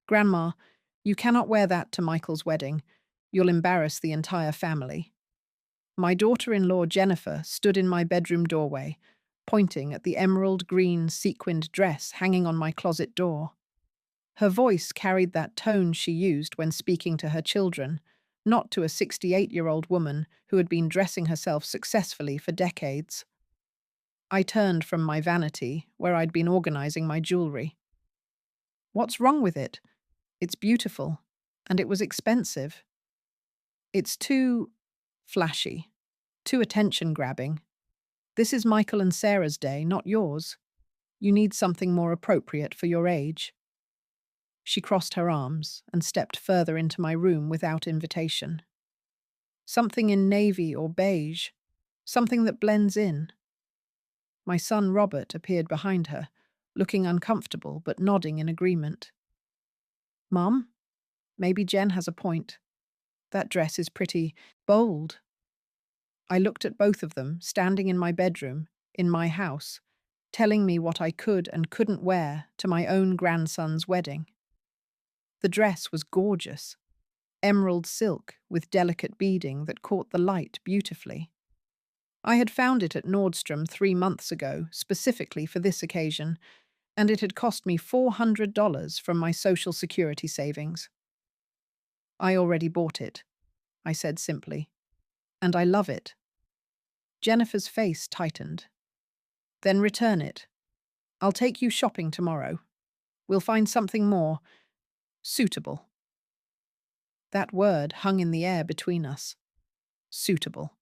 Grandma, you cannot wear that to Michael's wedding. You'll embarrass the entire family. My daughter-in-law Jennifer stood in my bedroom doorway, pointing at the emerald green sequined dress hanging on my closet door. Her voice carried that tone she used when speaking to her children, not to a 68-year-old woman who had been dressing herself successfully for decades. I turned from my vanity, where I'd been organizing my jewelry. What's wrong with it? It's beautiful, and it was expensive. It's too flashy, too attention-grabbing. This is Michael and Sarah's day, not yours. You need something more appropriate for your age. She crossed her arms and stepped further into my room without invitation. Something in navy or beige, something that blends in. My son Robert appeared behind her, looking uncomfortable but nodding in agreement. Mum, maybe Jen has a point. That dress is pretty bold. I looked at both of them, standing in my bedroom, in my house, telling me what I could and couldn't wear to my own grandson's wedding. The dress was gorgeous, emerald silk with delicate beading that caught the light beautifully. I had found it at Nordstrom 3 months ago, specifically for this occasion, and it had cost me $400 from my Social Security savings. I already bought it, I said simply, and I love it. Jennifer's face tightened. Then return it. I'll take you shopping tomorrow. We'll find something more suitable. That word hung in the air between us. Suitable.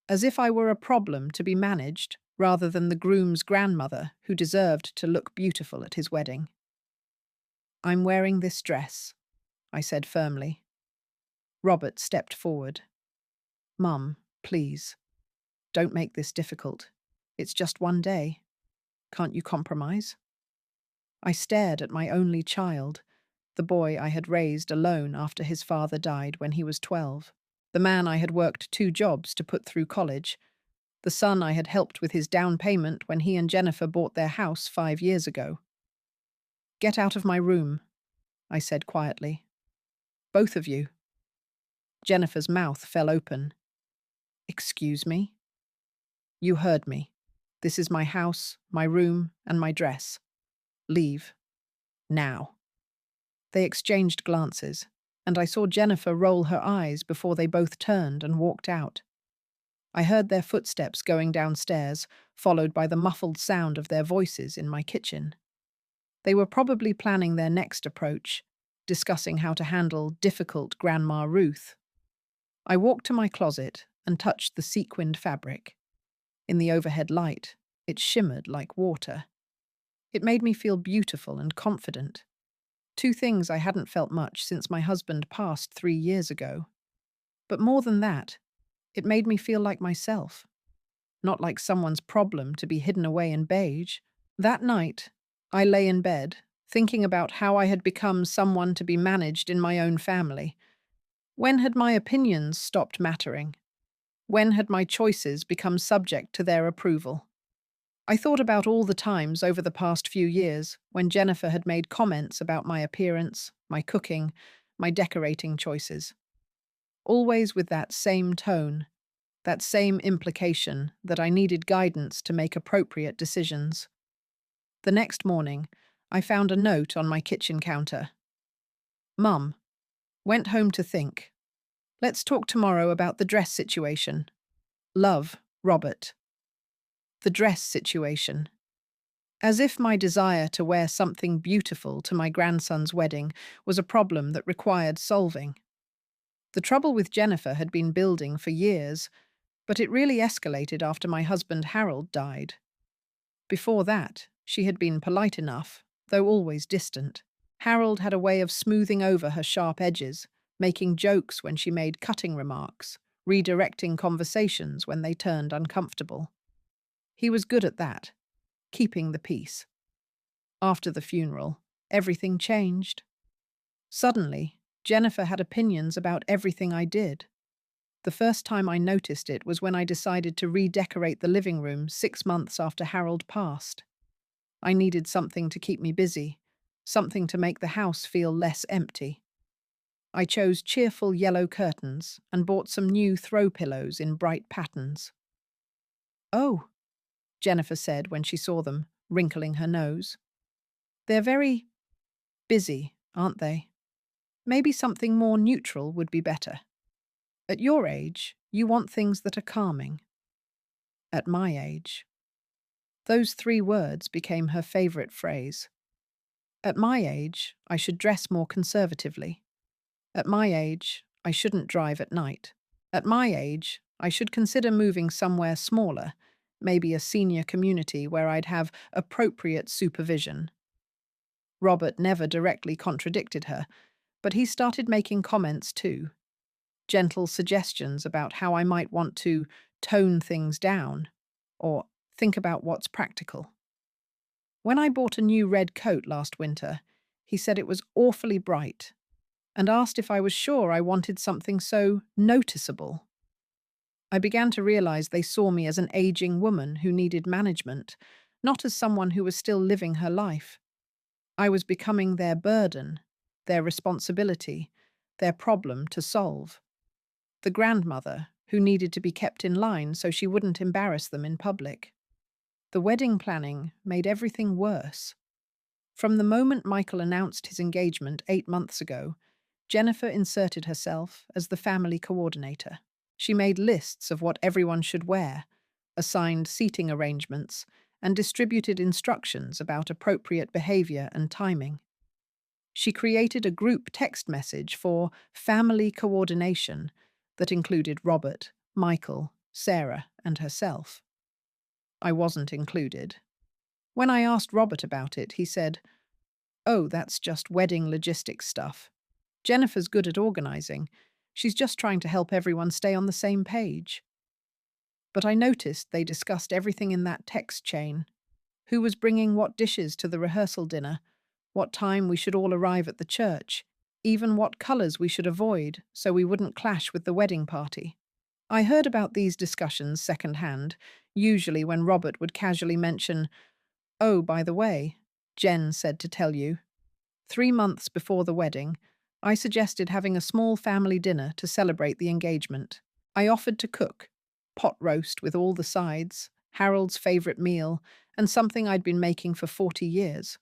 As if I were a problem to be managed, rather than the groom's grandmother who deserved to look beautiful at his wedding. I'm wearing this dress, I said firmly. Robert stepped forward. Mum, please, don't make this difficult. It's just one day. Can't you compromise? I stared at my only child, the boy I had raised alone after his father died when he was 12, the man I had worked 2 jobs to put through college, the son I had helped with his down payment when he and Jennifer bought their house 5 years ago. Get out of my room, I said quietly. Both of you. Jennifer's mouth fell open. Excuse me? You heard me. This is my house, my room, and my dress. Leave. Now. They exchanged glances, and I saw Jennifer roll her eyes before they both turned and walked out. I heard their footsteps going downstairs, followed by the muffled sound of their voices in my kitchen. They were probably planning their next approach, discussing how to handle difficult Grandma Ruth. I walked to my closet and touched the sequined fabric. In the overhead light, it shimmered like water. It made me feel beautiful and confident. 2 things I hadn't felt much since my husband passed 3 years ago. But more than that, it made me feel like myself. Not like someone's problem to be hidden away in beige. That night, I lay in bed, thinking about how I had become someone to be managed in my own family. When had my opinions stopped mattering? When had my choices become subject to their approval? I thought about all the times over the past few years when Jennifer had made comments about my appearance, my cooking, my decorating choices. Always with that same tone, that same implication that I needed guidance to make appropriate decisions. The next morning, I found a note on my kitchen counter. Mum, went home to think. Let's talk tomorrow about the dress situation. Love, Robert. The dress situation. As if my desire to wear something beautiful to my grandson's wedding was a problem that required solving. The trouble with Jennifer had been building for years, but it really escalated after my husband Harold died. Before that, she had been polite enough, though always distant. Harold had a way of smoothing over her sharp edges, making jokes when she made cutting remarks, redirecting conversations when they turned uncomfortable. He was good at that, keeping the peace. After the funeral, everything changed. Suddenly, Jennifer had opinions about everything I did. The first time I noticed it was when I decided to redecorate the living room 6 months after Harold passed. I needed something to keep me busy, something to make the house feel less empty. I chose cheerful yellow curtains and bought some new throw pillows in bright patterns. "Oh," Jennifer said when she saw them, wrinkling her nose. "They're very busy, aren't they? Maybe something more neutral would be better. At your age, you want things that are calming. At my age." Those 3 words became her favorite phrase. At my age, I should dress more conservatively. At my age, I shouldn't drive at night. At my age, I should consider moving somewhere smaller, maybe a senior community where I'd have appropriate supervision. Robert never directly contradicted her, but he started making comments too, gentle suggestions about how I might want to tone things down or think about what's practical. When I bought a new red coat last winter, he said it was awfully bright and asked if I was sure I wanted something so noticeable. I began to realize they saw me as an aging woman who needed management, not as someone who was still living her life. I was becoming their burden, their responsibility, their problem to solve. The grandmother who needed to be kept in line so she wouldn't embarrass them in public. The wedding planning made everything worse. From the moment Michael announced his engagement 8 months ago, Jennifer inserted herself as the family coordinator. She made lists of what everyone should wear, assigned seating arrangements, and distributed instructions about appropriate behavior and timing. She created a group text message for family coordination that included Robert, Michael, Sarah, and herself. I wasn't included. When I asked Robert about it, he said, "Oh, that's just wedding logistics stuff. Jennifer's good at organizing. She's just trying to help everyone stay on the same page." But I noticed they discussed everything in that text chain. Who was bringing what dishes to the rehearsal dinner, what time we should all arrive at the church, even what colors we should avoid so we wouldn't clash with the wedding party. I heard about these discussions secondhand, usually when Robert would casually mention, "Oh, by the way, Jen said to tell you." 3 months before the wedding, I suggested having a small family dinner to celebrate the engagement. I offered to cook, pot roast with all the sides, Harold's favorite meal, and something I'd been making for 40 years.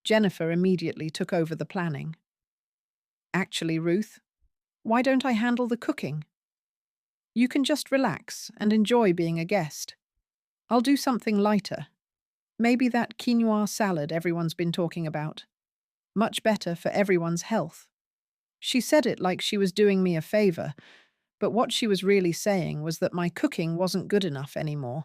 Jennifer immediately took over the planning. "Actually, Ruth, why don't I handle the cooking? You can just relax and enjoy being a guest. I'll do something lighter. Maybe that quinoa salad everyone's been talking about. Much better for everyone's health." She said it like she was doing me a favor, but what she was really saying was that my cooking wasn't good enough anymore.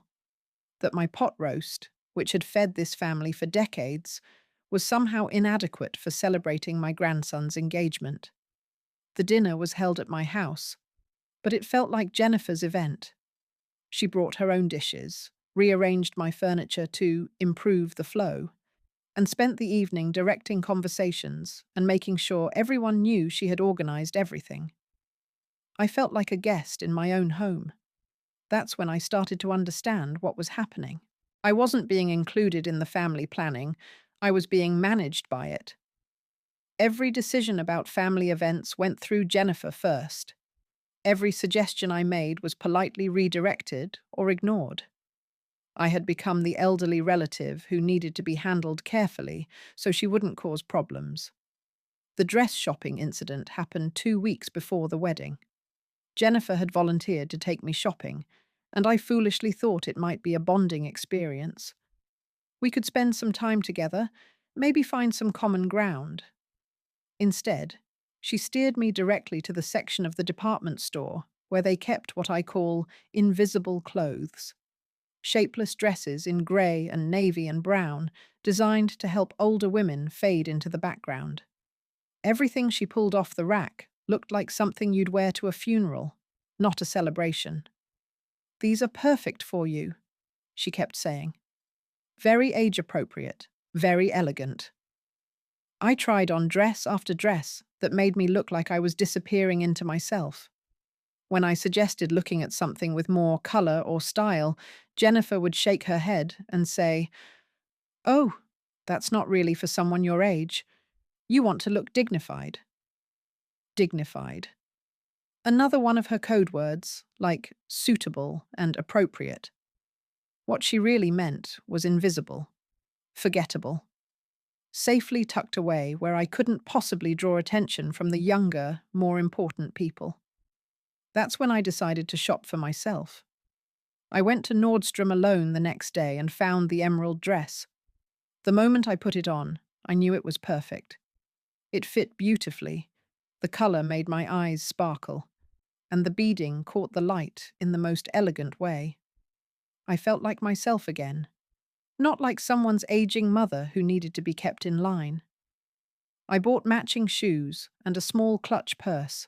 That my pot roast, which had fed this family for decades, was somehow inadequate for celebrating my grandson's engagement. The dinner was held at my house, but it felt like Jennifer's event. She brought her own dishes, rearranged my furniture to improve the flow, and spent the evening directing conversations and making sure everyone knew she had organized everything. I felt like a guest in my own home. That's when I started to understand what was happening. I wasn't being included in the family planning, I was being managed by it. Every decision about family events went through Jennifer first. Every suggestion I made was politely redirected or ignored. I had become the elderly relative who needed to be handled carefully so she wouldn't cause problems. The dress shopping incident happened 2 weeks before the wedding. Jennifer had volunteered to take me shopping, and I foolishly thought it might be a bonding experience. We could spend some time together, maybe find some common ground. Instead, she steered me directly to the section of the department store where they kept what I call invisible clothes. Shapeless dresses in grey and navy and brown, designed to help older women fade into the background. Everything she pulled off the rack looked like something you'd wear to a funeral, not a celebration. "These are perfect for you," she kept saying. "Very age-appropriate, very elegant." I tried on dress after dress that made me look like I was disappearing into myself. When I suggested looking at something with more color or style, Jennifer would shake her head and say, "Oh, That's not really for someone your age. You want to look dignified. Dignified. Another one of her code words, like suitable and appropriate. What she really meant was invisible, forgettable, safely tucked away where I couldn't possibly draw attention from the younger, more important people. That's when I decided to shop for myself. I went to Nordstrom alone the next day and found the emerald dress. The moment I put it on, I knew it was perfect. It fit beautifully. The color made my eyes sparkle, and the beading caught the light in the most elegant way. I felt like myself again, not like someone's aging mother who needed to be kept in line. I bought matching shoes and a small clutch purse.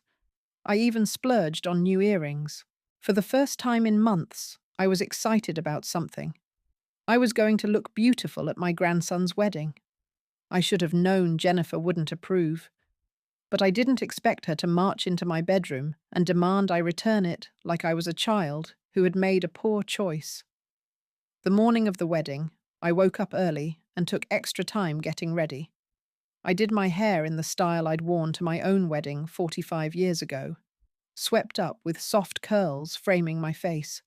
I even splurged on new earrings. For the first time in months, I was excited about something. I was going to look beautiful at my grandson's wedding. I should have known Jennifer wouldn't approve, but I didn't expect her to march into my bedroom and demand I return it like I was a child who had made a poor choice. The morning of the wedding, I woke up early and took extra time getting ready. I did my hair in the style I'd worn to my own wedding 45 years ago, swept up with soft curls framing my face.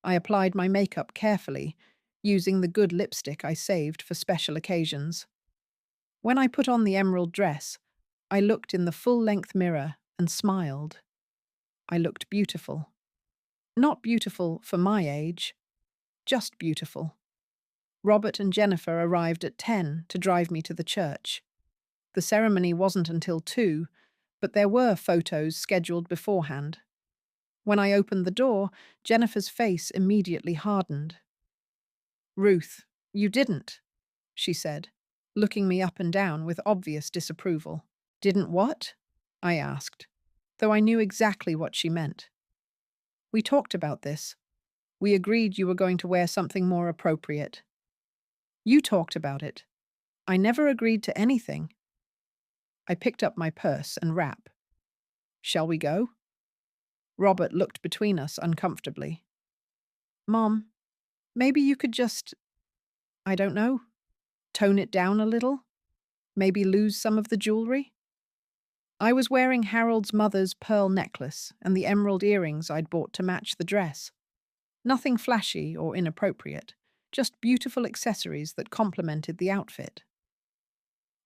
I applied my makeup carefully, using the good lipstick I saved for special occasions. When I put on the emerald dress, I looked in the full-length mirror and smiled. I looked beautiful. Not beautiful for my age, just beautiful. Robert and Jennifer arrived at 10 to drive me to the church. The ceremony wasn't until 2, but there were photos scheduled beforehand. When I opened the door, Jennifer's face immediately hardened. "Ruth, you didn't," she said, looking me up and down with obvious disapproval. "Didn't what?" I asked, though I knew exactly what she meant. "We talked about this. We agreed you were going to wear something more appropriate." "You talked about it. I never agreed to anything." I picked up my purse and wrap. "Shall we go?" Robert looked between us uncomfortably. "Mom, maybe you could just, I don't know, tone it down a little? Maybe lose some of the jewelry?" I was wearing Harold's mother's pearl necklace and the emerald earrings I'd bought to match the dress. Nothing flashy or inappropriate, just beautiful accessories that complemented the outfit.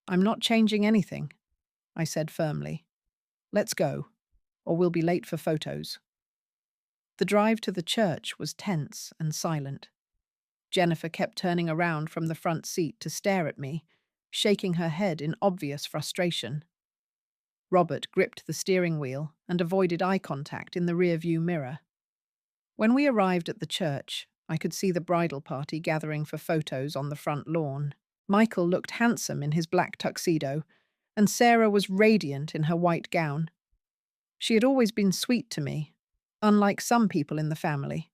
"I'm not changing anything," I said firmly. "Let's go, or we'll be late for photos." The drive to the church was tense and silent. Jennifer kept turning around from the front seat to stare at me, shaking her head in obvious frustration. Robert gripped the steering wheel and avoided eye contact in the rearview mirror. When we arrived at the church, I could see the bridal party gathering for photos on the front lawn. Michael looked handsome in his black tuxedo, and Sarah was radiant in her white gown. She had always been sweet to me, unlike some people in the family.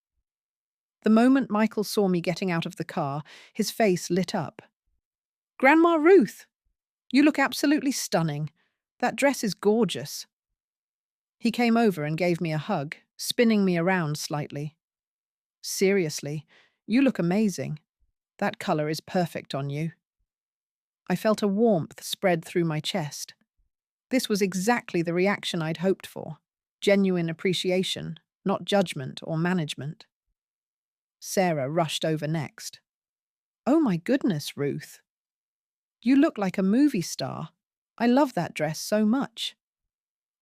The moment Michael saw me getting out of the car, his face lit up. "Grandma Ruth, you look absolutely stunning. That dress is gorgeous." He came over and gave me a hug, spinning me around slightly. "Seriously, you look amazing. That color is perfect on you." I felt a warmth spread through my chest. This was exactly the reaction I'd hoped for. Genuine appreciation, not judgment or management. Sarah rushed over next. "Oh my goodness, Ruth. You look like a movie star. I love that dress so much.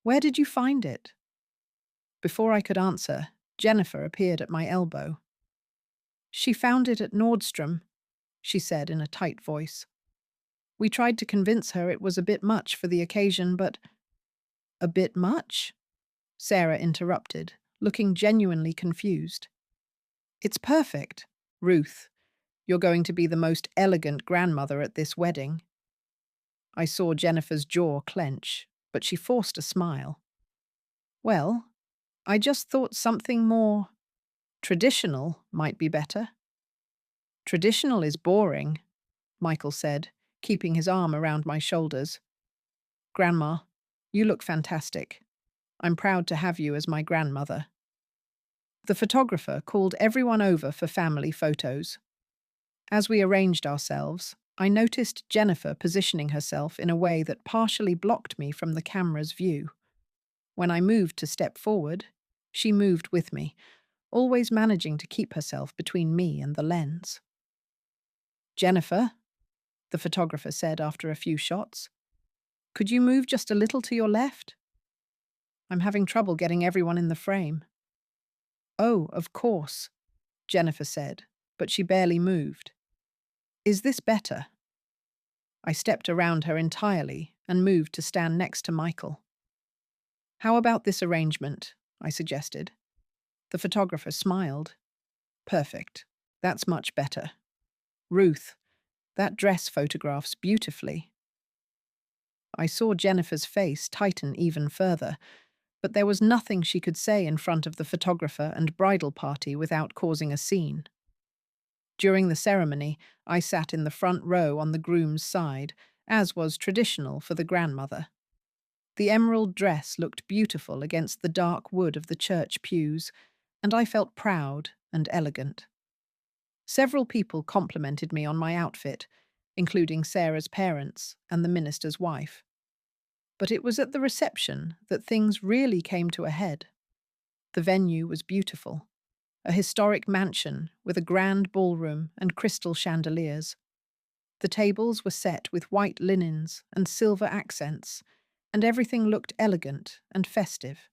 Where did you find it?" Before I could answer, Jennifer appeared at my elbow. "She found it at Nordstrom," she said in a tight voice. We tried to convince her it was a bit much for the occasion, but— "A bit much?" Sarah interrupted, looking genuinely confused. "It's perfect. Ruth, you're going to be the most elegant grandmother at this wedding." I saw Jennifer's jaw clench, but she forced a smile. "Well, I just thought something more traditional might be better." "Traditional is boring," Michael said, keeping his arm around my shoulders. "Grandma, you look fantastic. I'm proud to have you as my grandmother." The photographer called everyone over for family photos. As we arranged ourselves, I noticed Jennifer positioning herself in a way that partially blocked me from the camera's view. When I moved to step forward, she moved with me, always managing to keep herself between me and the lens. "Jennifer," the photographer said after a few shots, "could you move just a little to your left? I'm having trouble getting everyone in the frame." "Oh, of course," Jennifer said, but she barely moved. "Is this better?" I stepped around her entirely and moved to stand next to Michael. "How about this arrangement?" I suggested. The photographer smiled. "Perfect. That's much better. Ruth, that dress photographs beautifully." I saw Jennifer's face tighten even further, but there was nothing she could say in front of the photographer and bridal party without causing a scene. During the ceremony, I sat in the front row on the groom's side, as was traditional for the grandmother. The emerald dress looked beautiful against the dark wood of the church pews, and I felt proud and elegant. Several people complimented me on my outfit, including Sarah's parents and the minister's wife. But it was at the reception that things really came to a head. The venue was beautiful, a historic mansion with a grand ballroom and crystal chandeliers. The tables were set with white linens and silver accents, and everything looked elegant and festive.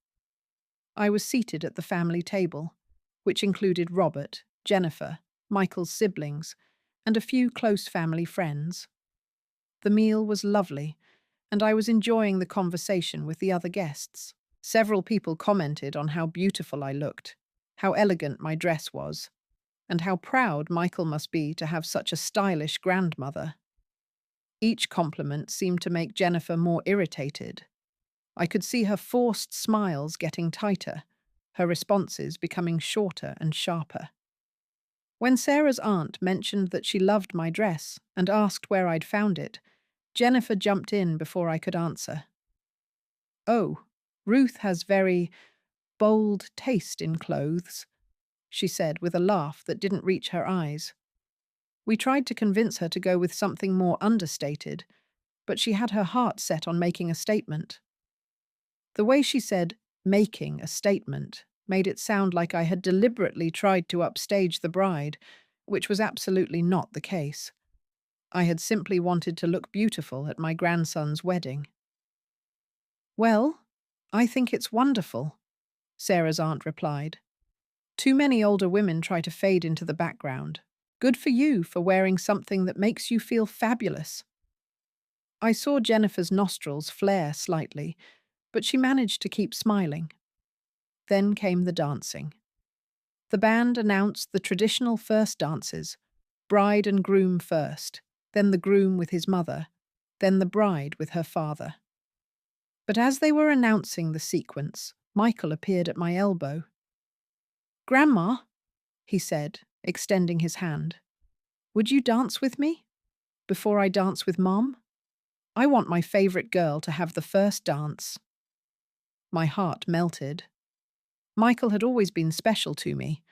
I was seated at the family table, which included Robert, Jennifer, Michael's siblings, and a few close family friends. The meal was lovely, and I was enjoying the conversation with the other guests. Several people commented on how beautiful I looked, how elegant my dress was, and how proud Michael must be to have such a stylish grandmother. Each compliment seemed to make Jennifer more irritated. I could see her forced smiles getting tighter, her responses becoming shorter and sharper. When Sarah's aunt mentioned that she loved my dress and asked where I'd found it, Jennifer jumped in before I could answer. "Oh, Ruth has very bold taste in clothes," she said with a laugh that didn't reach her eyes. We tried to convince her to go with something more understated, but she had her heart set on making a statement. The way she said, "making a statement," made it sound like I had deliberately tried to upstage the bride, which was absolutely not the case. I had simply wanted to look beautiful at my grandson's wedding. "Well, I think it's wonderful," Sarah's aunt replied. "Too many older women try to fade into the background. Good for you for wearing something that makes you feel fabulous." I saw Jennifer's nostrils flare slightly, but she managed to keep smiling. Then came the dancing. The band announced the traditional first dances, bride and groom first, then the groom with his mother, then the bride with her father. But as they were announcing the sequence, Michael appeared at my elbow. "Grandma," he said, extending his hand, "would you dance with me? Before I dance with Mom? I want my favorite girl to have the first dance." My heart melted. Michael had always been special to me,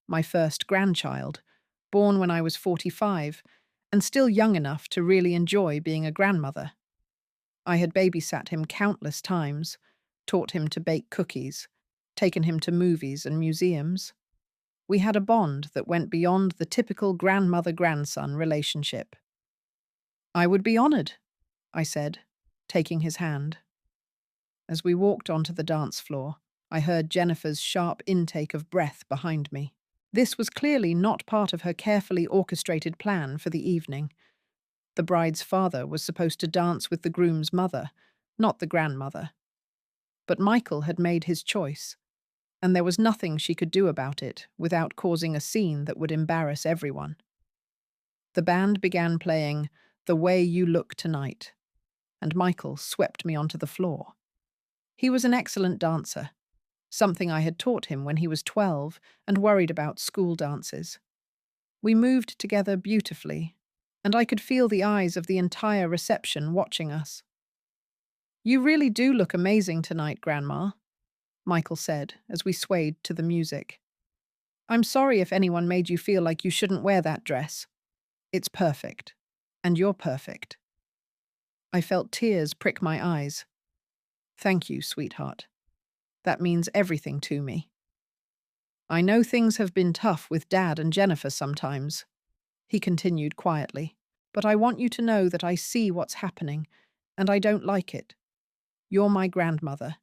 my first grandchild, born when I was 45, and still young enough to really enjoy being a grandmother. I had babysat him countless times, taught him to bake cookies, taken him to movies and museums. We had a bond that went beyond the typical grandmother-grandson relationship. "I would be honored," I said, taking his hand. As we walked onto the dance floor, I heard Jennifer's sharp intake of breath behind me. This was clearly not part of her carefully orchestrated plan for the evening. The bride's father was supposed to dance with the groom's mother, not the grandmother. But Michael had made his choice, and there was nothing she could do about it without causing a scene that would embarrass everyone. The band began playing "The Way You Look Tonight," and Michael swept me onto the floor. He was an excellent dancer, something I had taught him when he was 12 and worried about school dances. We moved together beautifully, and I could feel the eyes of the entire reception watching us. "You really do look amazing tonight, Grandma," Michael said as we swayed to the music. "I'm sorry if anyone made you feel like you shouldn't wear that dress. It's perfect." And you're perfect. I felt tears prick my eyes. Thank you, sweetheart. That means everything to me. I know things have been tough with Dad and Jennifer sometimes, he continued quietly, but I want you to know that I see what's happening, and I don't like it. You're my grandmother,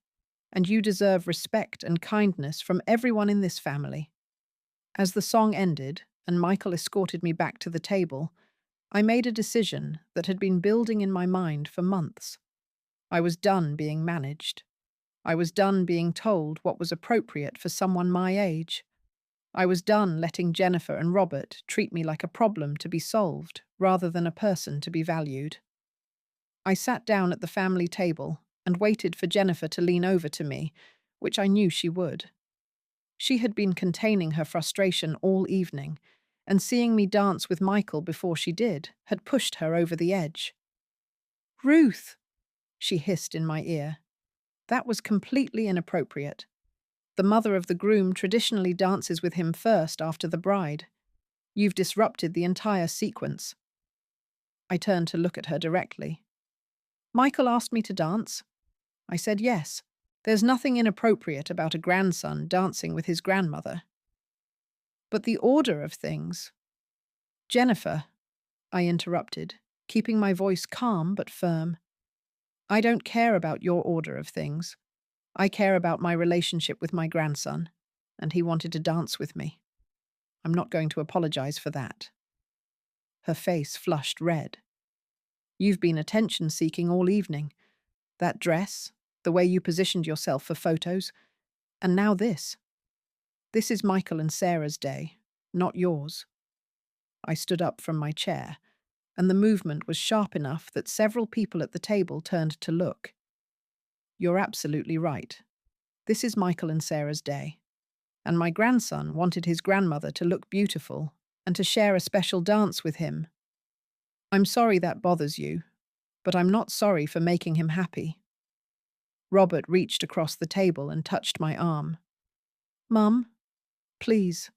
and you deserve respect and kindness from everyone in this family. As the song ended, and Michael escorted me back to the table, I made a decision that had been building in my mind for months. I was done being managed. I was done being told what was appropriate for someone my age. I was done letting Jennifer and Robert treat me like a problem to be solved rather than a person to be valued. I sat down at the family table and waited for Jennifer to lean over to me, which I knew she would. She had been containing her frustration all evening, and seeing me dance with Michael before she did had pushed her over the edge. "Ruth!" she hissed in my ear. That was completely inappropriate. The mother of the groom traditionally dances with him first after the bride. You've disrupted the entire sequence. I turned to look at her directly. Michael asked me to dance. I said yes. There's nothing inappropriate about a grandson dancing with his grandmother. But the order of things. Jennifer, I interrupted, keeping my voice calm but firm. I don't care about your order of things. I care about my relationship with my grandson, and he wanted to dance with me. I'm not going to apologize for that. Her face flushed red. You've been attention-seeking all evening. That dress, the way you positioned yourself for photos, and now this. This is Michael and Sarah's day, not yours. I stood up from my chair, and the movement was sharp enough that several people at the table turned to look. You're absolutely right. This is Michael and Sarah's day, and my grandson wanted his grandmother to look beautiful and to share a special dance with him. I'm sorry that bothers you, but I'm not sorry for making him happy. Robert reached across the table and touched my arm. Mum, please,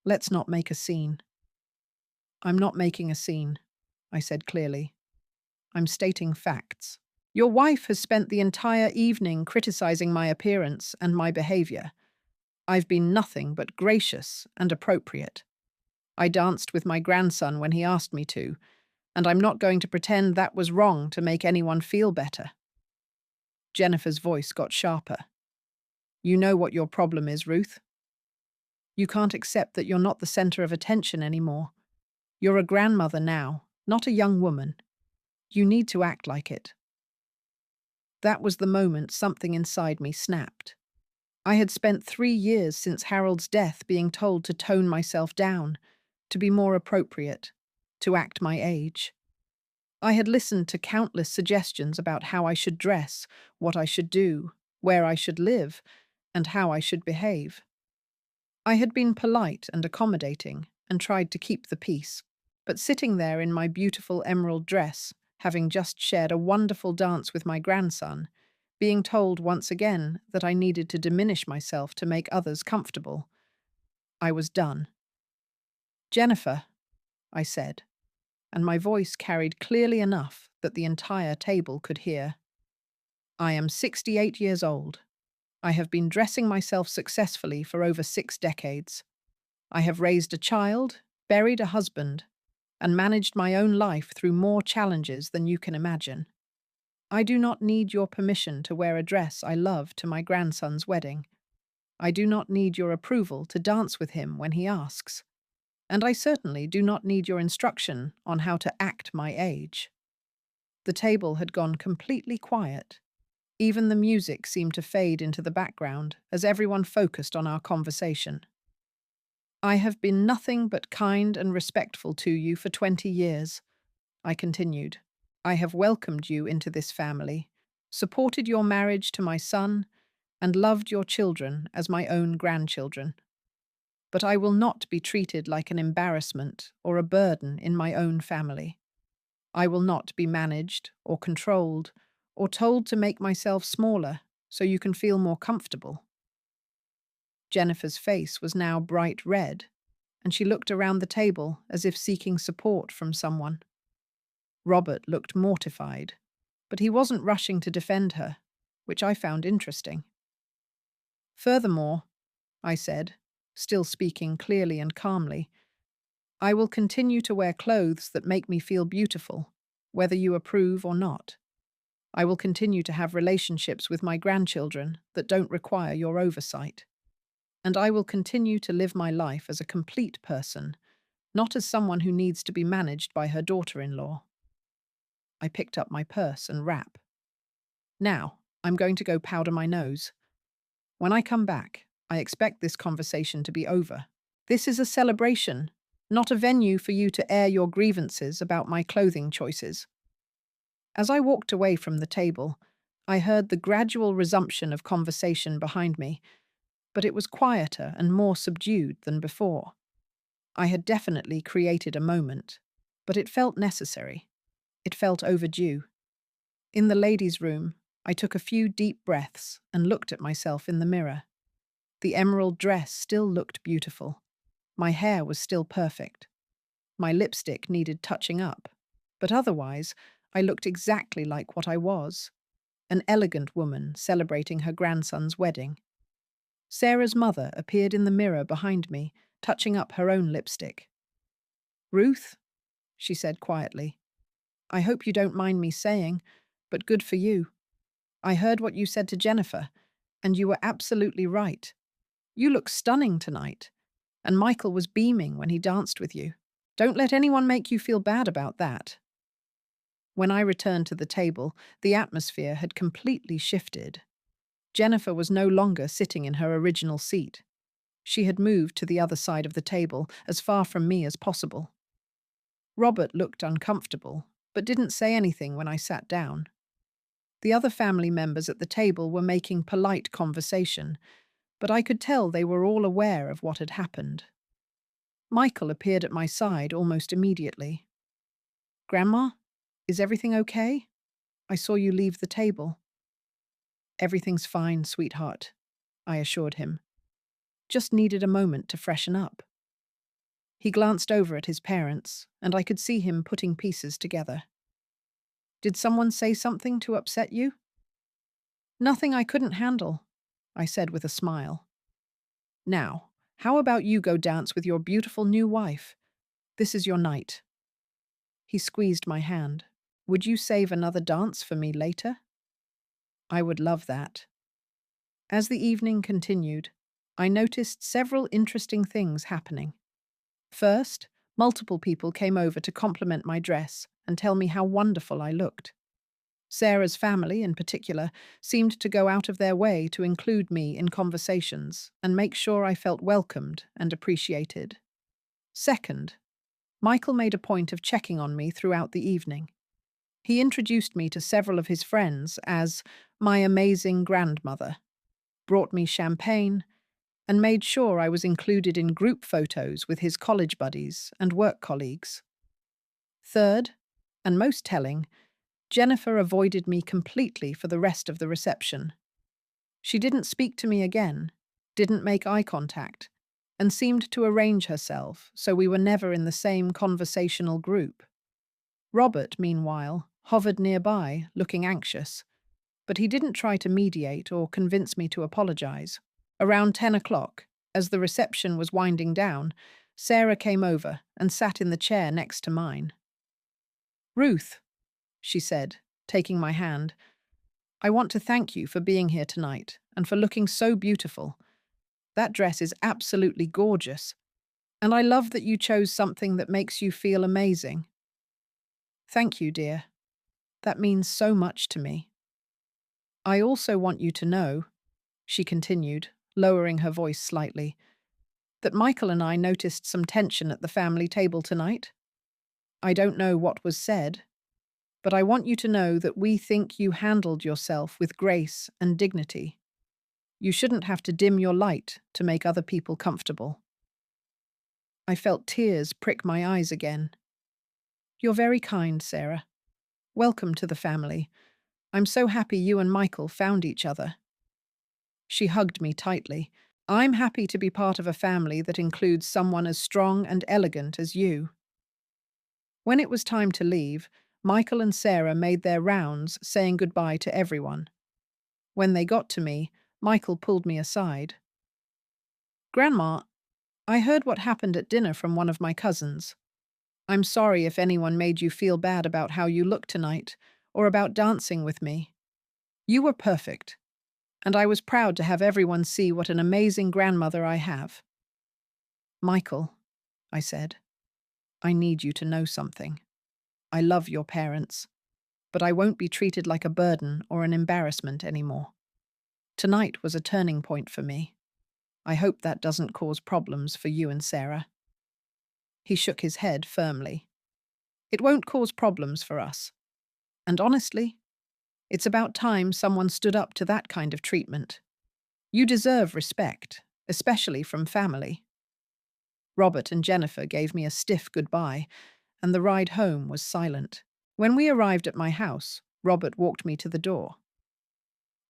let's not make a scene. I'm not making a scene, I said clearly. I'm stating facts. Your wife has spent the entire evening criticizing my appearance and my behavior. I've been nothing but gracious and appropriate. I danced with my grandson when he asked me to, and I'm not going to pretend that was wrong to make anyone feel better. Jennifer's voice got sharper. You know what your problem is, Ruth? You can't accept that you're not the center of attention anymore. You're a grandmother now, not a young woman. You need to act like it. That was the moment something inside me snapped. I had spent 3 years since Harold's death being told to tone myself down, to be more appropriate, to act my age. I had listened to countless suggestions about how I should dress, what I should do, where I should live, and how I should behave. I had been polite and accommodating and tried to keep the peace, but sitting there in my beautiful emerald dress, having just shared a wonderful dance with my grandson, being told once again that I needed to diminish myself to make others comfortable, I was done. Jennifer, I said, and my voice carried clearly enough that the entire table could hear. I am 68 years old. I have been dressing myself successfully for over 6 decades. I have raised a child, buried a husband, and managed my own life through more challenges than you can imagine. I do not need your permission to wear a dress I love to my grandson's wedding. I do not need your approval to dance with him when he asks. And I certainly do not need your instruction on how to act my age. The table had gone completely quiet. Even the music seemed to fade into the background as everyone focused on our conversation. I have been nothing but kind and respectful to you for 20 years, I continued. I have welcomed you into this family, supported your marriage to my son, and loved your children as my own grandchildren. But I will not be treated like an embarrassment or a burden in my own family. I will not be managed or controlled or told to make myself smaller so you can feel more comfortable. Jennifer's face was now bright red, and she looked around the table as if seeking support from someone. Robert looked mortified, but he wasn't rushing to defend her, which I found interesting. Furthermore, I said, still speaking clearly and calmly, I will continue to wear clothes that make me feel beautiful, whether you approve or not. I will continue to have relationships with my grandchildren that don't require your oversight. And I will continue to live my life as a complete person, not as someone who needs to be managed by her daughter-in-law. I picked up my purse and wrap. Now, I'm going to go powder my nose. When I come back, I expect this conversation to be over. This is a celebration, not a venue for you to air your grievances about my clothing choices. As I walked away from the table, I heard the gradual resumption of conversation behind me, but it was quieter and more subdued than before. I had definitely created a moment, but it felt necessary. It felt overdue. In the ladies' room, I took a few deep breaths and looked at myself in the mirror. The emerald dress still looked beautiful. My hair was still perfect. My lipstick needed touching up, but otherwise, I looked exactly like what I was, an elegant woman celebrating her grandson's wedding. Sarah's mother appeared in the mirror behind me, touching up her own lipstick. "Ruth," she said quietly, "I hope you don't mind me saying, but good for you. I heard what you said to Jennifer, and you were absolutely right. You look stunning tonight, and Michael was beaming when he danced with you. Don't let anyone make you feel bad about that." When I returned to the table, the atmosphere had completely shifted. Jennifer was no longer sitting in her original seat. She had moved to the other side of the table, as far from me as possible. Robert looked uncomfortable, but didn't say anything when I sat down. The other family members at the table were making polite conversation, but I could tell they were all aware of what had happened. Michael appeared at my side almost immediately. "Grandma, is everything okay? I saw you leave the table." "Everything's fine, sweetheart," I assured him. "Just needed a moment to freshen up." He glanced over at his parents, and I could see him putting pieces together. "Did someone say something to upset you?" "Nothing I couldn't handle," I said with a smile. "Now, how about you go dance with your beautiful new wife? This is your night." He squeezed my hand. "Would you save another dance for me later?" "I would love that." As the evening continued, I noticed several interesting things happening. First, multiple people came over to compliment my dress and tell me how wonderful I looked. Sarah's family, in particular, seemed to go out of their way to include me in conversations and make sure I felt welcomed and appreciated. Second, Michael made a point of checking on me throughout the evening. He introduced me to several of his friends as my amazing grandmother, brought me champagne, and made sure I was included in group photos with his college buddies and work colleagues. Third, and most telling, Jennifer avoided me completely for the rest of the reception. She didn't speak to me again, didn't make eye contact, and seemed to arrange herself so we were never in the same conversational group. Robert, meanwhile, hovered nearby, looking anxious, but he didn't try to mediate or convince me to apologize. Around 10 o'clock, as the reception was winding down, Sarah came over and sat in the chair next to mine. "Ruth," she said, taking my hand, "I want to thank you for being here tonight and for looking so beautiful. That dress is absolutely gorgeous, and I love that you chose something that makes you feel amazing." "Thank you, dear. That means so much to me." "I also want you to know," she continued, lowering her voice slightly, "that Michael and I noticed some tension at the family table tonight. I don't know what was said, but I want you to know that we think you handled yourself with grace and dignity. You shouldn't have to dim your light to make other people comfortable." I felt tears prick my eyes again. "You're very kind, Sarah. Welcome to the family. I'm so happy you and Michael found each other." She hugged me tightly. "I'm happy to be part of a family that includes someone as strong and elegant as you." When it was time to leave, Michael and Sarah made their rounds, saying goodbye to everyone. When they got to me, Michael pulled me aside. "Grandma, I heard what happened at dinner from one of my cousins. I'm sorry if anyone made you feel bad about how you looked tonight, or about dancing with me. You were perfect, and I was proud to have everyone see what an amazing grandmother I have." "Michael," I said, "I need you to know something. I love your parents, but I won't be treated like a burden or an embarrassment anymore. Tonight was a turning point for me. I hope that doesn't cause problems for you and Sarah." He shook his head firmly. "It won't cause problems for us. And honestly, it's about time someone stood up to that kind of treatment. You deserve respect, especially from family." Robert and Jennifer gave me a stiff goodbye, and the ride home was silent. When we arrived at my house, Robert walked me to the door.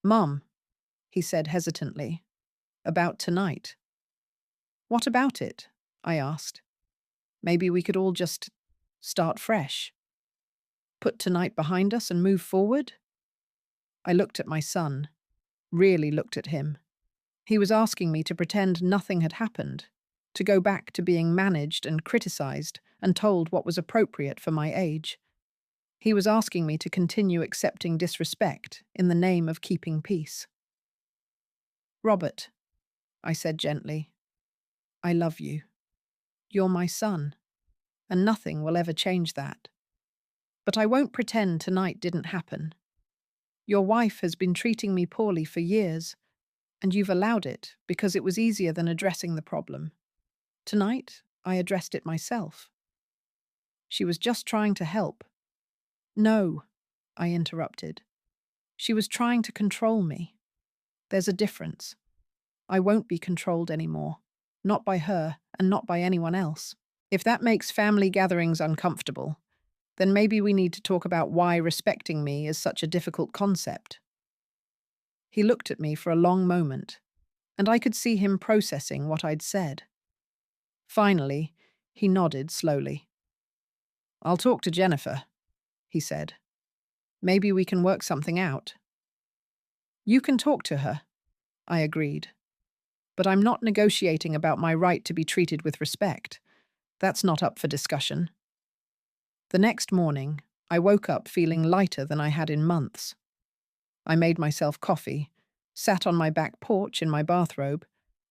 "Mum," he said hesitantly, "about tonight." "What about it?" I asked. "Maybe we could all just start fresh. Put tonight behind us and move forward?" I looked at my son, really looked at him. He was asking me to pretend nothing had happened, to go back to being managed and criticized and told what was appropriate for my age. He was asking me to continue accepting disrespect in the name of keeping peace. "Robert," I said gently, "I love you. You're my son, and nothing will ever change that. But I won't pretend tonight didn't happen. Your wife has been treating me poorly for years, and you've allowed it because it was easier than addressing the problem. Tonight, I addressed it myself. She was just trying to help." "No," I interrupted. "She was trying to control me. There's a difference. I won't be controlled anymore. Not by her, and not by anyone else. If that makes family gatherings uncomfortable, then maybe we need to talk about why respecting me is such a difficult concept." He looked at me for a long moment, and I could see him processing what I'd said. Finally, he nodded slowly. "I'll talk to Jennifer," he said. "Maybe we can work something out." "You can talk to her," I agreed. "But I'm not negotiating about my right to be treated with respect. That's not up for discussion." The next morning, I woke up feeling lighter than I had in months. I made myself coffee, sat on my back porch in my bathrobe,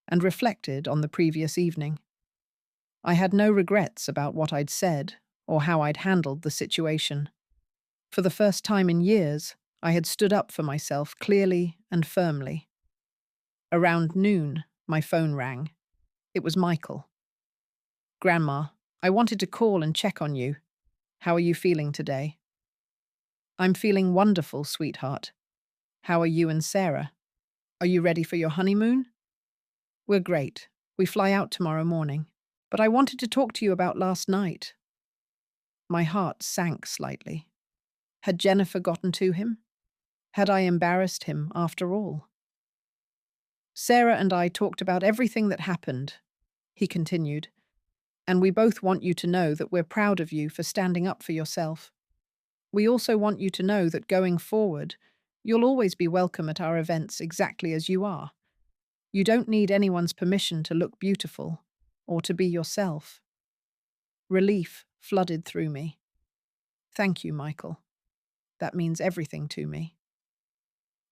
and reflected on the previous evening. I had no regrets about what I'd said or how I'd handled the situation. For the first time in years, I had stood up for myself clearly and firmly. Around noon, my phone rang. It was Michael. "Grandma, I wanted to call and check on you. How are you feeling today?" "I'm feeling wonderful, sweetheart. How are you and Sarah? Are you ready for your honeymoon?" "We're great. We fly out tomorrow morning. But I wanted to talk to you about last night." My heart sank slightly. Had Jennifer gotten to him? Had I embarrassed him after all? "Sarah and I talked about everything that happened," he continued, "and we both want you to know that we're proud of you for standing up for yourself. We also want you to know that going forward, you'll always be welcome at our events exactly as you are. You don't need anyone's permission to look beautiful or to be yourself." Relief flooded through me. "Thank you, Michael. That means everything to me."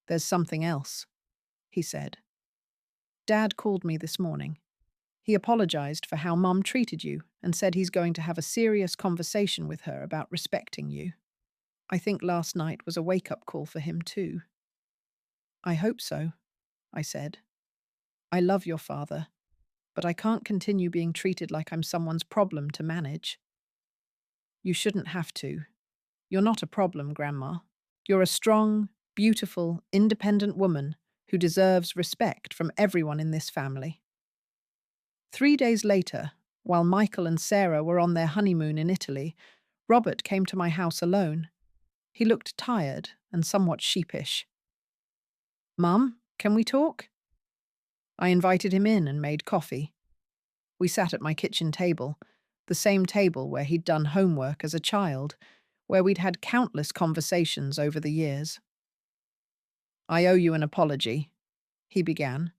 "There's something else," he said. "Dad called me this morning. He apologized for how Mum treated you and said he's going to have a serious conversation with her about respecting you. I think last night was a wake-up call for him too." "I hope so," I said. "I love your father, but I can't continue being treated like I'm someone's problem to manage." "You shouldn't have to. You're not a problem, Grandma. You're a strong, beautiful, independent woman who deserves respect from everyone in this family." 3 days later, while Michael and Sarah were on their honeymoon in Italy, Robert came to my house alone. He looked tired and somewhat sheepish. "Mum, can we talk?" I invited him in and made coffee. We sat at my kitchen table, the same table where he'd done homework as a child, where we'd had countless conversations over the years. "I owe you an apology," he began.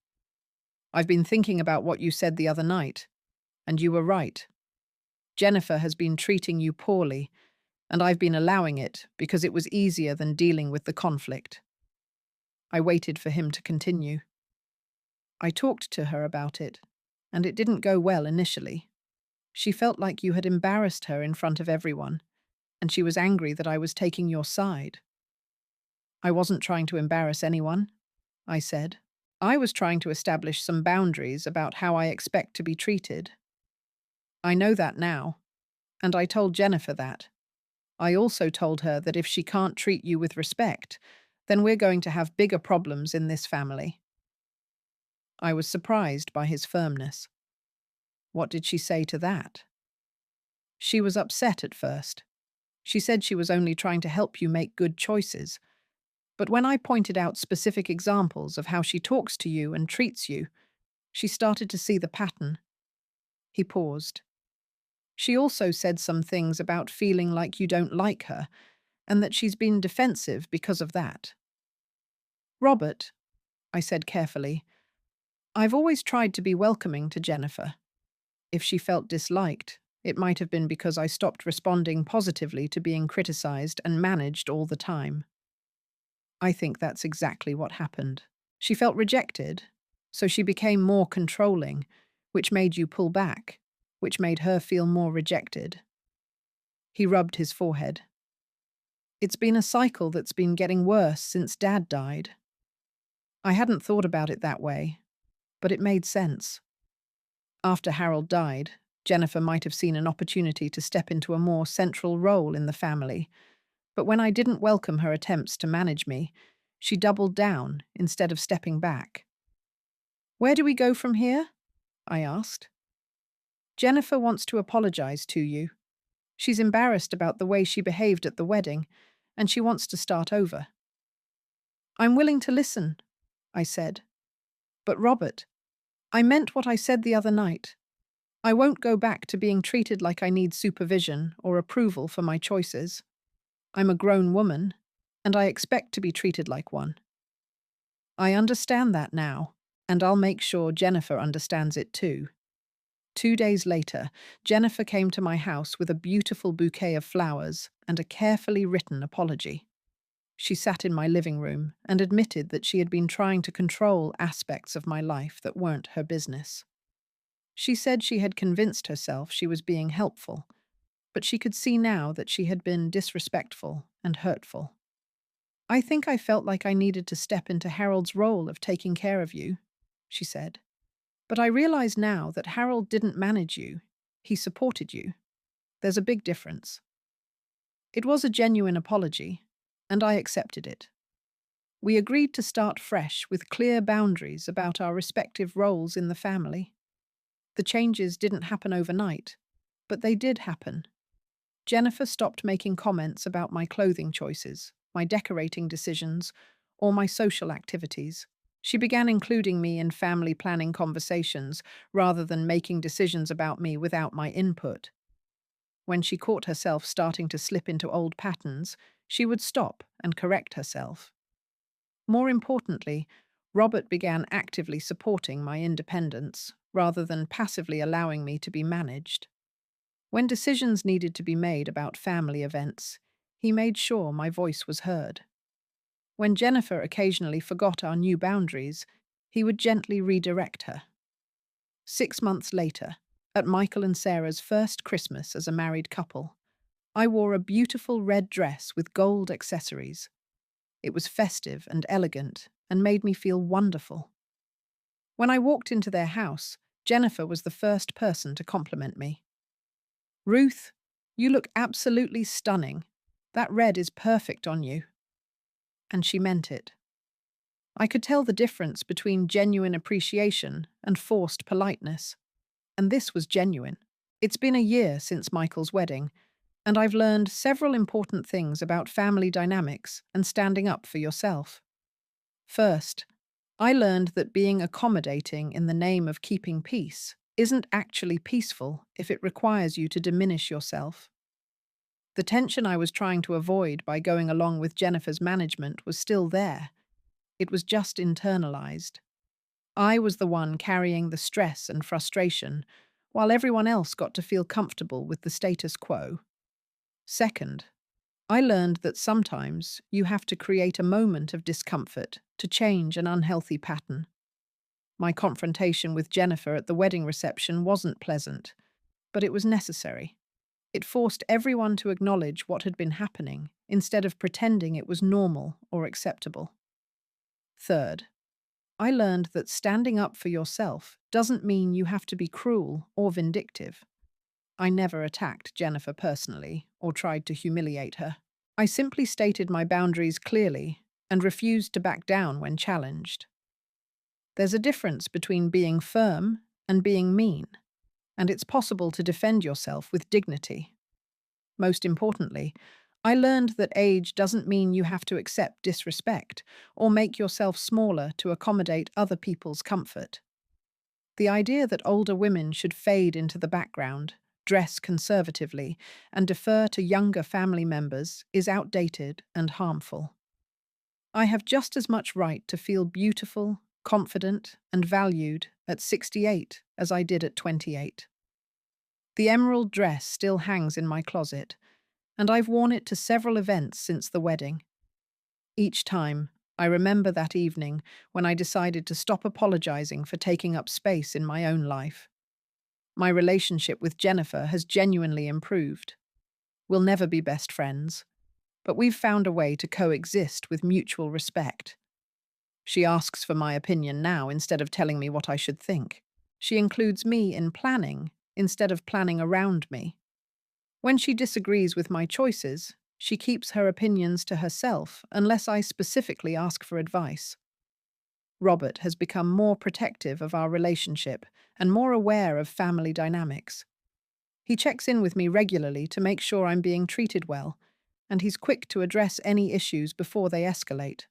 "I've been thinking about what you said the other night, and you were right. Jennifer has been treating you poorly, and I've been allowing it because it was easier than dealing with the conflict." I waited for him to continue. "I talked to her about it, and it didn't go well initially. She felt like you had embarrassed her in front of everyone, and she was angry that I was taking your side." "I wasn't trying to embarrass anyone," I said. "I was trying to establish some boundaries about how I expect to be treated. I know that now, and I told Jennifer that. I also told her that if she can't treat you with respect, then we're going to have bigger problems in this family." I was surprised by his firmness. What did she say to that? "She was upset at first. She said she was only trying to help you make good choices. But when I pointed out specific examples of how she talks to you and treats you, she started to see the pattern." He paused. "She also said some things about feeling like you don't like her, and that she's been defensive because of that." "Robert," I said carefully, "I've always tried to be welcoming to Jennifer. If she felt disliked, it might have been because I stopped responding positively to being criticized and managed all the time. I think that's exactly what happened. She felt rejected, so she became more controlling, which made you pull back, which made her feel more rejected." He rubbed his forehead. "It's been a cycle that's been getting worse since Dad died." I hadn't thought about it that way, but it made sense. After Harold died, Jennifer might have seen an opportunity to step into a more central role in the family, but when I didn't welcome her attempts to manage me, she doubled down instead of stepping back. "Where do we go from here?" I asked. "Jennifer wants to apologize to you. She's embarrassed about the way she behaved at the wedding, and she wants to start over." "I'm willing to listen," I said. "But Robert, I meant what I said the other night. I won't go back to being treated like I need supervision or approval for my choices. I'm a grown woman, and I expect to be treated like one." "I understand that now, and I'll make sure Jennifer understands it too." 2 days later, Jennifer came to my house with a beautiful bouquet of flowers and a carefully written apology. She sat in my living room and admitted that she had been trying to control aspects of my life that weren't her business. She said she had convinced herself she was being helpful, but she could see now that she had been disrespectful and hurtful. "I think I felt like I needed to step into Harold's role of taking care of you," she said. "But I realize now that Harold didn't manage you. He supported you. There's a big difference." It was a genuine apology, and I accepted it. We agreed to start fresh with clear boundaries about our respective roles in the family. The changes didn't happen overnight, but they did happen. Jennifer stopped making comments about my clothing choices, my decorating decisions, or my social activities. She began including me in family planning conversations rather than making decisions about me without my input. When she caught herself starting to slip into old patterns, she would stop and correct herself. More importantly, Robert began actively supporting my independence rather than passively allowing me to be managed. When decisions needed to be made about family events, he made sure my voice was heard. When Jennifer occasionally forgot our new boundaries, he would gently redirect her. 6 months later, at Michael and Sarah's first Christmas as a married couple, I wore a beautiful red dress with gold accessories. It was festive and elegant and made me feel wonderful. When I walked into their house, Jennifer was the first person to compliment me. "Ruth, you look absolutely stunning. That red is perfect on you." And she meant it. I could tell the difference between genuine appreciation and forced politeness. And this was genuine. It's been a year since Michael's wedding, and I've learned several important things about family dynamics and standing up for yourself. First, I learned that being accommodating in the name of keeping peace isn't actually peaceful if it requires you to diminish yourself. The tension I was trying to avoid by going along with Jennifer's management was still there. It was just internalized. I was the one carrying the stress and frustration, while everyone else got to feel comfortable with the status quo. Second, I learned that sometimes you have to create a moment of discomfort to change an unhealthy pattern. My confrontation with Jennifer at the wedding reception wasn't pleasant, but it was necessary. It forced everyone to acknowledge what had been happening instead of pretending it was normal or acceptable. Third, I learned that standing up for yourself doesn't mean you have to be cruel or vindictive. I never attacked Jennifer personally or tried to humiliate her. I simply stated my boundaries clearly and refused to back down when challenged. There's a difference between being firm and being mean, and it's possible to defend yourself with dignity. Most importantly, I learned that age doesn't mean you have to accept disrespect or make yourself smaller to accommodate other people's comfort. The idea that older women should fade into the background, dress conservatively, and defer to younger family members is outdated and harmful. I have just as much right to feel beautiful, confident, and valued at 68 as I did at 28. The emerald dress still hangs in my closet, and I've worn it to several events since the wedding. Each time, I remember that evening when I decided to stop apologizing for taking up space in my own life. My relationship with Jennifer has genuinely improved. We'll never be best friends, but we've found a way to coexist with mutual respect. She asks for my opinion now instead of telling me what I should think. She includes me in planning instead of planning around me. When she disagrees with my choices, she keeps her opinions to herself unless I specifically ask for advice. Robert has become more protective of our relationship and more aware of family dynamics. He checks in with me regularly to make sure I'm being treated well, and he's quick to address any issues before they escalate.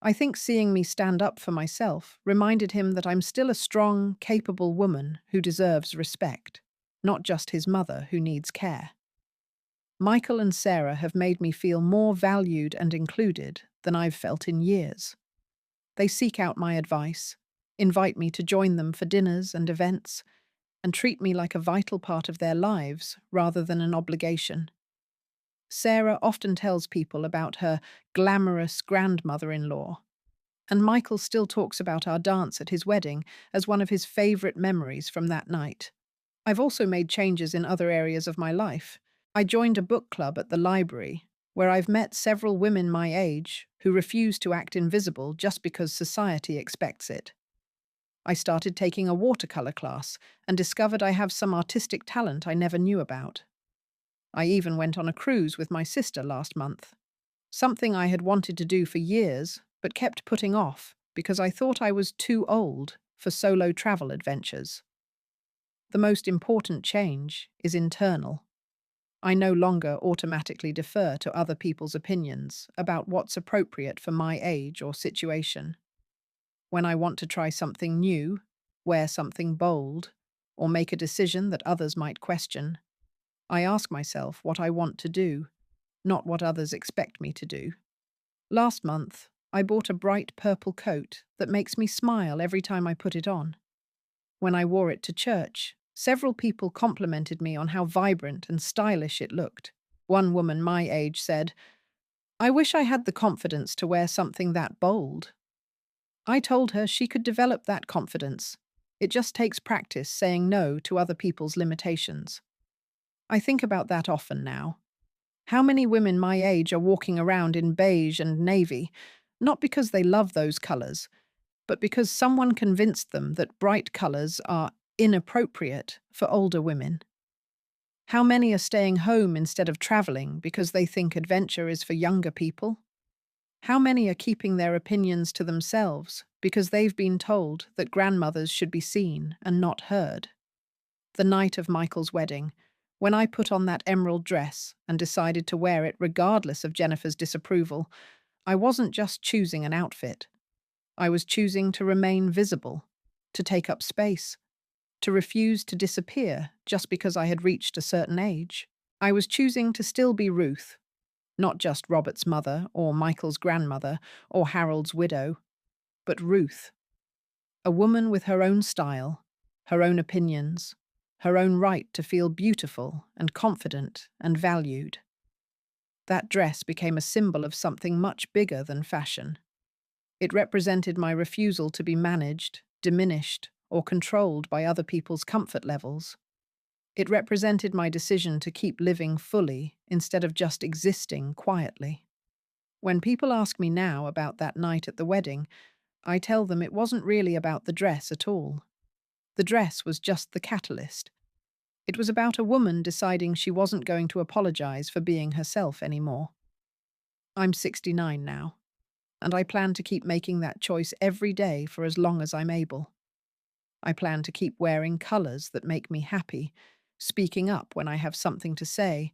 I think seeing me stand up for myself reminded him that I'm still a strong, capable woman who deserves respect, not just his mother who needs care. Michael and Sarah have made me feel more valued and included than I've felt in years. They seek out my advice, invite me to join them for dinners and events, and treat me like a vital part of their lives rather than an obligation. Sarah often tells people about her glamorous grandmother-in-law, and Michael still talks about our dance at his wedding as one of his favorite memories from that night. I've also made changes in other areas of my life. I joined a book club at the library, where I've met several women my age who refuse to act invisible just because society expects it. I started taking a watercolor class and discovered I have some artistic talent I never knew about. I even went on a cruise with my sister last month, something I had wanted to do for years but kept putting off because I thought I was too old for solo travel adventures. The most important change is internal. I no longer automatically defer to other people's opinions about what's appropriate for my age or situation. When I want to try something new, wear something bold, or make a decision that others might question, I ask myself what I want to do, not what others expect me to do. Last month, I bought a bright purple coat that makes me smile every time I put it on. When I wore it to church, several people complimented me on how vibrant and stylish it looked. One woman my age said, "I wish I had the confidence to wear something that bold." I told her she could develop that confidence. It just takes practice saying no to other people's limitations. I think about that often now. How many women my age are walking around in beige and navy, not because they love those colors, but because someone convinced them that bright colors are inappropriate for older women? How many are staying home instead of traveling because they think adventure is for younger people? How many are keeping their opinions to themselves because they've been told that grandmothers should be seen and not heard? The night of Michael's wedding, when I put on that emerald dress and decided to wear it regardless of Jennifer's disapproval, I wasn't just choosing an outfit. I was choosing to remain visible, to take up space, to refuse to disappear just because I had reached a certain age. I was choosing to still be Ruth, not just Robert's mother or Michael's grandmother or Harold's widow, but Ruth, a woman with her own style, her own opinions, her own right to feel beautiful and confident and valued. That dress became a symbol of something much bigger than fashion. It represented my refusal to be managed, diminished, or controlled by other people's comfort levels. It represented my decision to keep living fully instead of just existing quietly. When people ask me now about that night at the wedding, I tell them it wasn't really about the dress at all. The dress was just the catalyst. It was about a woman deciding she wasn't going to apologize for being herself anymore. I'm 69 now, and I plan to keep making that choice every day for as long as I'm able. I plan to keep wearing colors that make me happy, speaking up when I have something to say,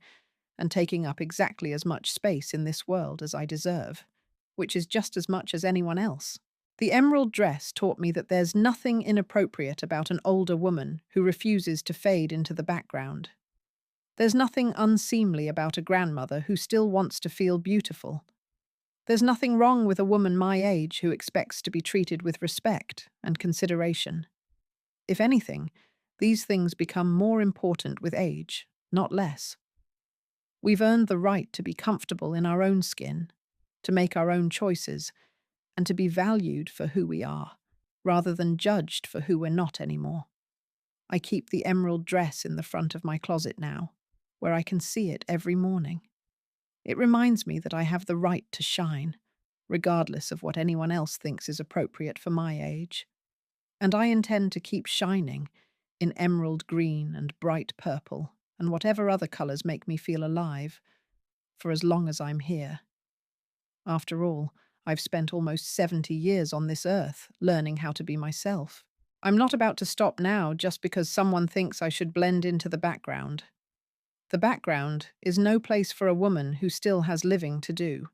and taking up exactly as much space in this world as I deserve, which is just as much as anyone else. The emerald dress taught me that there's nothing inappropriate about an older woman who refuses to fade into the background. There's nothing unseemly about a grandmother who still wants to feel beautiful. There's nothing wrong with a woman my age who expects to be treated with respect and consideration. If anything, these things become more important with age, not less. We've earned the right to be comfortable in our own skin, to make our own choices, and to be valued for who we are, rather than judged for who we're not anymore. I keep the emerald dress in the front of my closet now, where I can see it every morning. It reminds me that I have the right to shine, regardless of what anyone else thinks is appropriate for my age. And I intend to keep shining in emerald green and bright purple and whatever other colors make me feel alive for as long as I'm here. After all, I've spent almost 70 years on this earth learning how to be myself. I'm not about to stop now just because someone thinks I should blend into the background. The background is no place for a woman who still has living to do.